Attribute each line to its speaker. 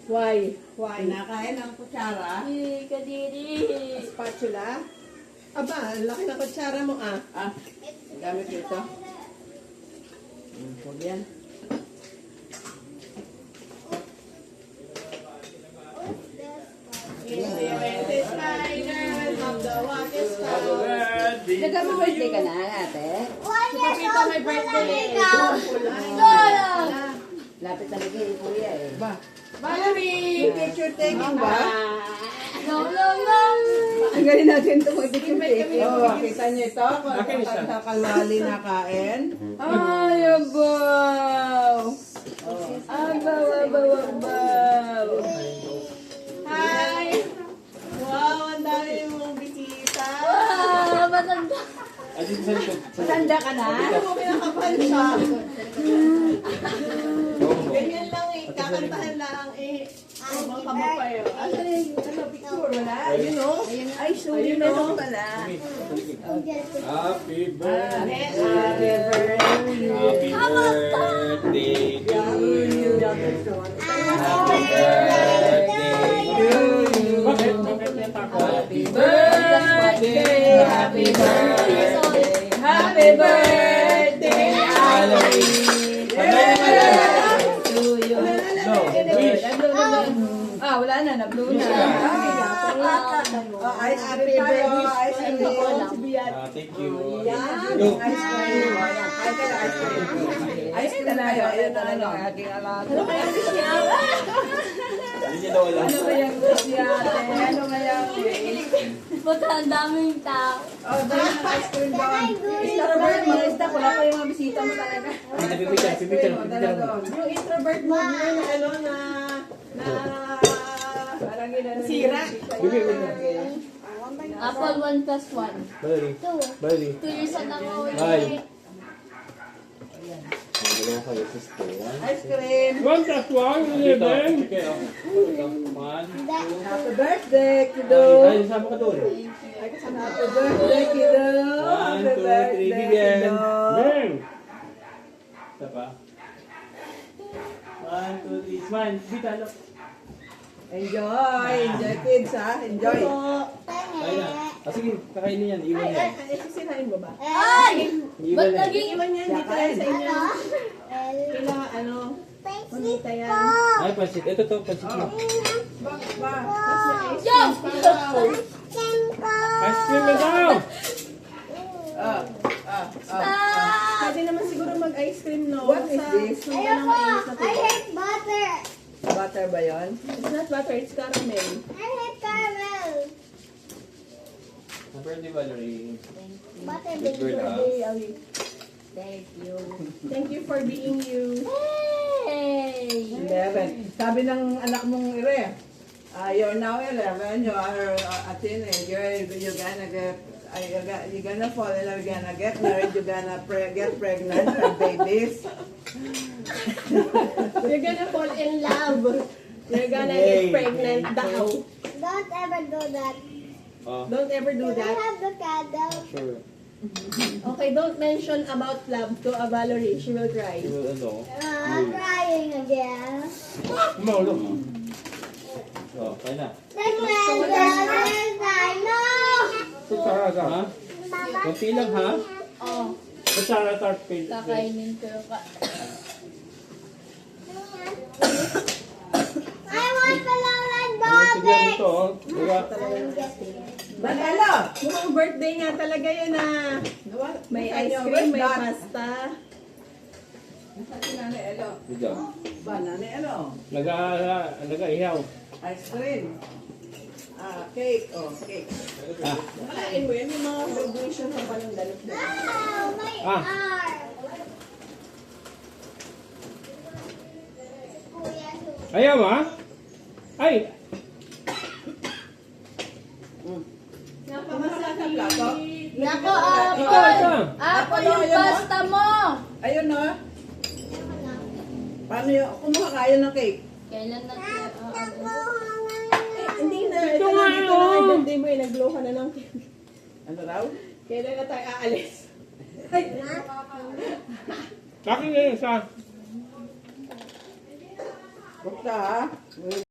Speaker 1: Why?
Speaker 2: Kinakain ng kutsara.
Speaker 3: Kadiri.
Speaker 1: Spatula? Aba, ang laki ng kutsara mo ah.
Speaker 2: Gamit ito. Huwag yan.
Speaker 3: Nagka-birthday ka na, ate?
Speaker 1: Si Papito may birthday.
Speaker 3: Lapit na lagi, kuya eh.
Speaker 1: Valerie, picture taking ba?
Speaker 3: No.
Speaker 2: Ang galing natin ito mag-picture
Speaker 1: taking.
Speaker 2: Oo, kita niyo ito. Kung sa kalmali na kain.
Speaker 3: Ay, abaw! Abaw!
Speaker 1: Hi! Wow, ang dami mong bisita.
Speaker 3: Matanda. Matanda ka na?
Speaker 1: Ano mo pinakabahan siya? Ganyan lang eh, kakantahan lang eh. Habang kamapayo. Asan yung picture? Wala? Ayun o.
Speaker 3: Ay, sorry na lang pala.
Speaker 4: Happy birthday.
Speaker 1: Happy birthday.
Speaker 4: Happy birthday to you. Happy birthday to you. Bakit? Bakit may tako? Happy
Speaker 3: Birthday! Happy birthday! Happy birthday! Halloween! To you!
Speaker 4: No, wish.
Speaker 3: Ah, wala na. Nablo na.
Speaker 2: Ice cream tayo. Ice cream.
Speaker 4: Thank you.
Speaker 2: Yan. Ice cream. Ice cream. Ice cream tayo. Ayan talaga ang aking alaga.
Speaker 3: Ano kaya gusto niya?
Speaker 4: Hindi niya daw alam.
Speaker 3: Ano kaya gusto niya? Ano kaya? Puta, ang daming tao.
Speaker 2: Oh, dahil ng ice cream doon.
Speaker 3: Extrovert, mga isda. Wala pa yung mga bisita mo talaga.
Speaker 4: Pipicture
Speaker 1: Yung introvert mo, yun na ano na
Speaker 3: Parang yun na.
Speaker 1: sira.
Speaker 3: Apple 1 plus 1.
Speaker 4: Bali. Bali.
Speaker 3: 2 years old ako.
Speaker 4: Bye. Dalawa kayo, sister.
Speaker 2: Ice cream.
Speaker 5: 1 plus 1, 11.
Speaker 4: Okay, oh. One, two.
Speaker 2: Happy birthday, kiddo.
Speaker 4: Ay, sama ka doon.
Speaker 2: Happy birthday, kiddo.
Speaker 4: One,
Speaker 2: Happy
Speaker 4: two,
Speaker 2: birthday,
Speaker 4: three, begin.
Speaker 2: kiddo.
Speaker 5: Ben!
Speaker 4: Isa pa. One, two, three. Smile. Bita, look.
Speaker 2: Enjoy. Enjoy, kids, ha? Enjoy.
Speaker 4: Kain na. Sige, kakainin yan. Iwan yan.
Speaker 1: Ay, sisirain mo ba?
Speaker 3: Ay!
Speaker 4: Iwan
Speaker 3: Ba't
Speaker 4: yan.
Speaker 3: naging...
Speaker 1: Iwan yan dito yan sa inyo. Kila ano, manita yan.
Speaker 4: Ay, pansit. Ito to, pansit mo.
Speaker 1: Bakit ba? Tapos may ice
Speaker 3: Yo!
Speaker 1: cream pa raw.
Speaker 5: Ice cream na daw!
Speaker 1: Pwede naman siguro mag-ice cream, no?
Speaker 2: What is
Speaker 1: Sa
Speaker 2: this?
Speaker 1: sumpa ng mainit na tubig.
Speaker 2: Butter ba yun?
Speaker 1: It's not butter, it's caramel.
Speaker 4: Happy birthday, Valerie.
Speaker 1: Happy
Speaker 4: Good girl, ha?
Speaker 1: birthday, Ali.
Speaker 3: Thank you.
Speaker 1: Thank you for being you.
Speaker 3: Hey!
Speaker 2: 11. Sabi ng anak mong ire, you're now 11, you are a teenager, you're gonna get, you're gonna fall in love, you're gonna get married, you're gonna get pregnant, have babies.
Speaker 1: You're gonna fall in love. You're gonna
Speaker 4: Yay.
Speaker 1: get pregnant daw.
Speaker 6: Don't ever do that.
Speaker 4: Oh,
Speaker 1: Don't ever do
Speaker 6: You
Speaker 1: that.
Speaker 6: have the candle.
Speaker 4: sure.
Speaker 1: Okay, don't mention about love to a Valerie. She will cry.
Speaker 4: Ano?
Speaker 6: Crying again.
Speaker 4: Maulong, ha? Oh, kain na.
Speaker 6: Then when I know.
Speaker 5: Kutsara
Speaker 4: Ha? Kunti lang, ha?
Speaker 3: Oh,
Speaker 5: Kutsara tart paint.
Speaker 3: kakainin ko yung
Speaker 6: I want banana
Speaker 5: Tignan mo
Speaker 6: dog.
Speaker 5: to, oh. Diba?
Speaker 2: Manalo!
Speaker 1: Mukhang birthday nga talaga yun ah. May ice cream, may pasta.
Speaker 2: Nasa sinani, elo.
Speaker 4: Good job.
Speaker 2: Banana, elo.
Speaker 5: Nag-ihaw.
Speaker 2: Ice cream. Cake. Oh, cake.
Speaker 4: Ah,
Speaker 1: Kakain mo yan, yung mga graduation ng panandalot na.
Speaker 6: Oh, my
Speaker 5: Ah.
Speaker 6: arm.
Speaker 5: Ayaw, ha? Ay!
Speaker 1: Napamasakit.
Speaker 3: Nako,
Speaker 5: Ikaw, ito!
Speaker 3: Apple yung pasta mo!
Speaker 2: Ayun, no? Paano yun? Kumuha kayo ng cake.
Speaker 3: Kailan na
Speaker 1: Hindi na.
Speaker 5: Ito
Speaker 1: Ito
Speaker 5: nga
Speaker 1: na dito
Speaker 5: yun.
Speaker 1: na ang birthday mo eh. Nag-glow ka na ng cake.
Speaker 2: Ano raw?
Speaker 1: Kailan na tayo aalis?
Speaker 5: Akin na yun sa...
Speaker 2: Bukta, ha?